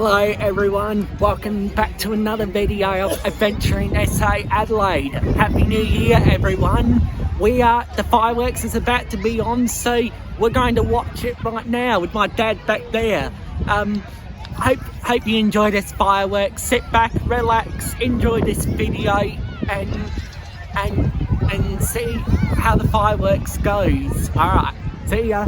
Hello everyone, welcome back to another video of Adventuring SA Adelaide. Happy New Year everyone. The fireworks is about to be on, so we're going to watch it right now with my dad back there. Hope you enjoy this fireworks. Sit back, relax, enjoy this video and see how the fireworks goes. Alright, see ya.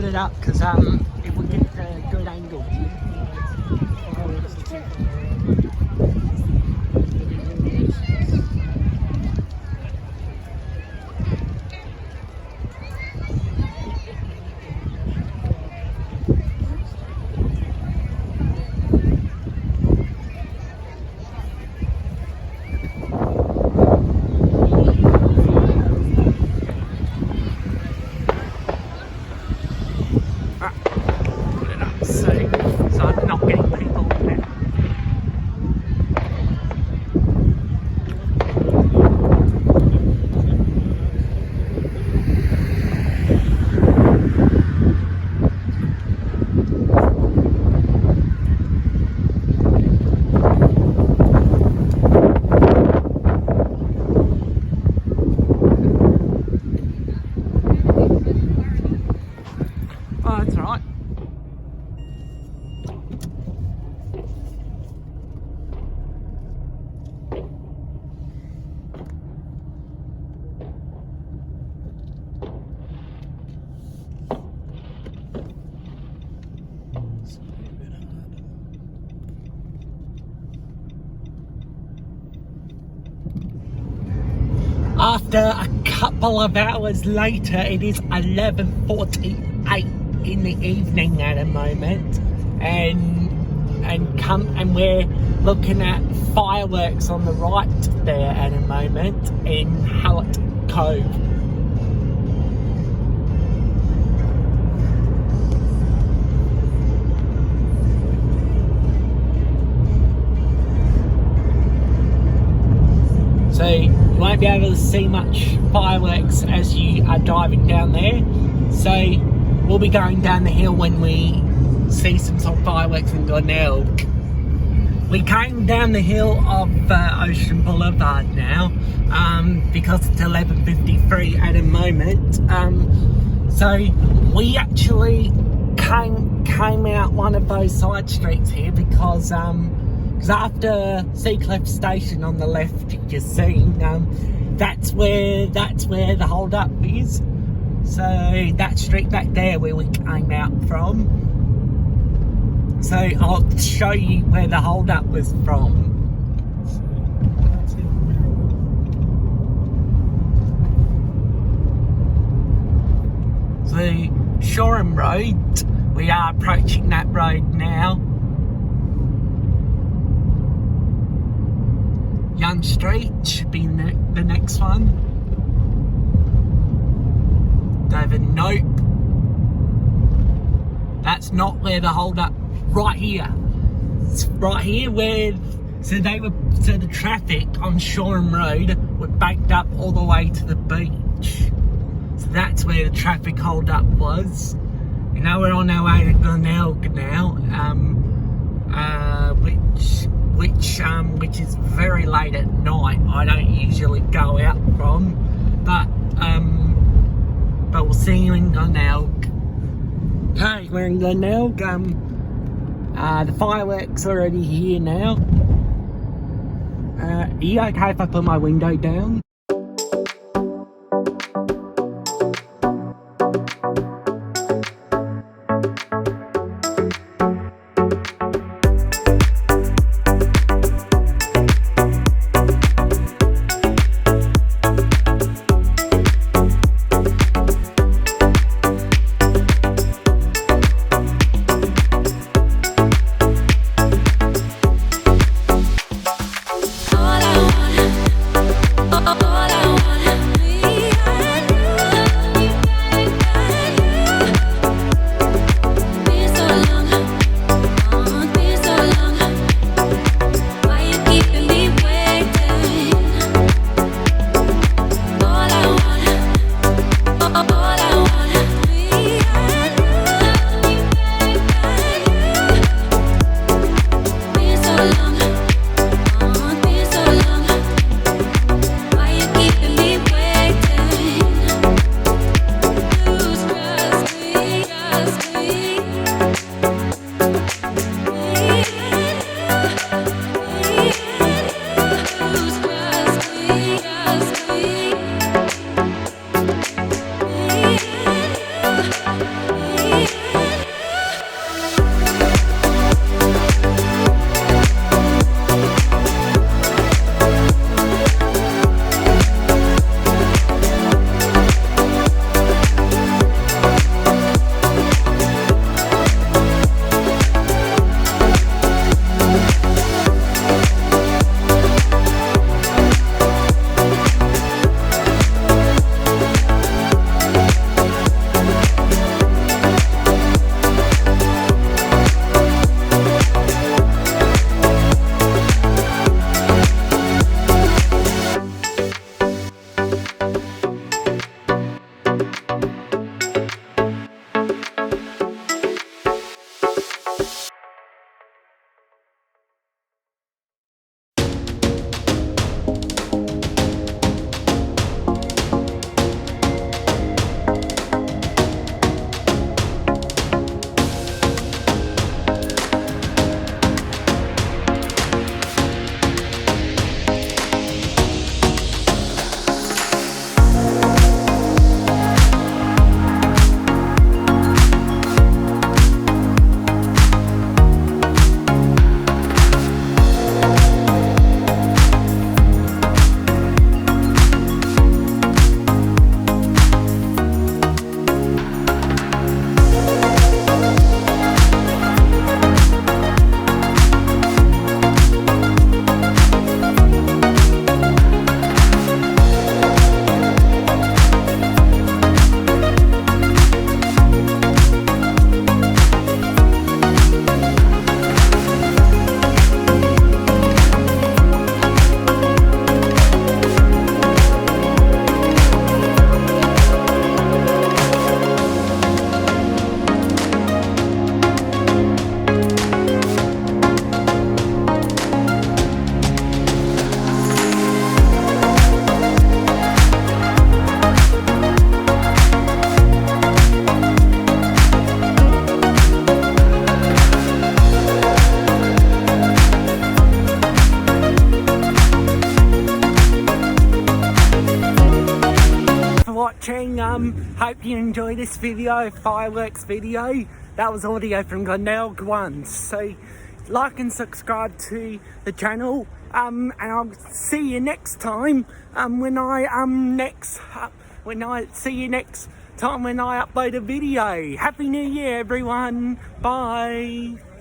put it up because it will get a good angle. After a couple of hours later, it is 11:48 in the evening at the moment, and we're looking at fireworks on the right there at the moment in Hallett Cove. So you won't be able to see much fireworks as you are driving down there. So we'll be going down the hill when we see some sort of fireworks in Glenelg. We came down the hill of Ocean Boulevard now because it's 11:53 at the moment. So we actually came out one of those side streets here because after Seacliff Station on the left you've just seen, that's where the hold up is. So that street back there where we came out from. So I'll show you where the hold up was from. So Shoreham Road, we are approaching that road now. Young Street should be the next one. David, nope. That's not where the hold up. Right here. It's right here where so the traffic on Shoreham Road were backed up all the way to the beach. So that's where the traffic hold up was. You know, we're on our way to Glenelg now, which is very late at night. I don't usually go out from, but we'll see you in Glenelg. Okay, we're in Glenelg. The fireworks are already here now. Are you okay if I put my window down? Oh, watching. Hope you enjoy this video, fireworks video. That was audio from Glenelg once. So like and subscribe to the channel. And I'll see you next time. When I see you next time when I upload a video. Happy New Year, everyone. Bye.